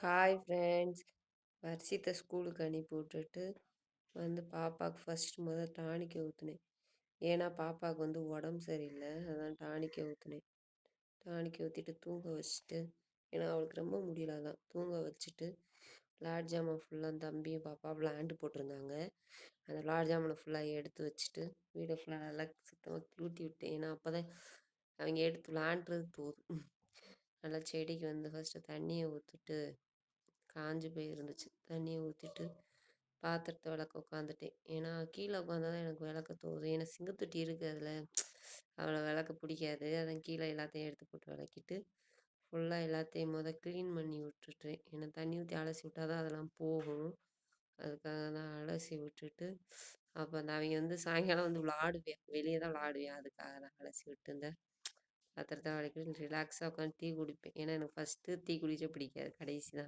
Hi friends. வர்ஷித்த ஸ்கூலுக்கு அனுப்பி விட்டுட்டு வந்து பாப்பாவுக்கு முதல் டானிக்கை ஊற்றுனேன். ஏன்னா பாப்பாவுக்கு உடம்பு சரியில்லை, அதான் டானிக்கை ஊற்றுனேன். டானிக்கை ஊற்றிட்டு தூங்க வச்சுட்டு, ஏன்னா அவளுக்கு ரொம்ப முடியல, அதான் தூங்க வச்சுட்டு விளாட் ஜாமான் ஃபுல்லாக தம்பியும் பாப்பா விளாண்டு போட்டிருந்தாங்க. அந்த விளாட் ஜாமானை ஃபுல்லாக எடுத்து வச்சுட்டு வீடை ஃபுல்லாக நல்லா சுத்தமாக கூட்டி விட்டேன். ஏன்னா அப்போ தான் அவங்க எடுத்து விளாண்டுறது போதும். நல்லா செடிக்கு ஃபஸ்ட்டு தண்ணியை ஊற்றிட்டு காஞ்சி போய் இருந்துச்சு. தண்ணியை ஊற்றிட்டு பாத்திரத்தை விளக்க உட்காந்துட்டேன். ஏன்னா கீழே உட்காந்தா தான் எனக்கு விளக்க தோணுது. ஏன்னா சிங்கத்தொட்டி இருக்குது, அதில் அவளை விளக்க பிடிக்காது. அதான் கீழே எல்லாத்தையும் எடுத்து போட்டு விளக்கிட்டு ஃபுல்லாக எல்லாத்தையும் க்ளீன் பண்ணி விட்டுட்டேன். ஏன்னா தண்ணி ஊற்றி அலசி விட்டால் தான் அதெல்லாம் போகும். அதுக்காக தான் அலசி விட்டுட்டு அப்போ அவங்க சாயங்காலம் விளாடுவேன், வெளியே தான் விளாடுவேன். அதுக்காக தான் அலசி விட்டு இந்த பாத்திரத்தை விளக்கிட்டு ரிலாக்ஸாக உட்காந்து டீ குடிப்பேன். ஏன்னா எனக்கு ஃபஸ்ட்டு டீ குடிச்சா பிடிக்காது, கடைசி தான்.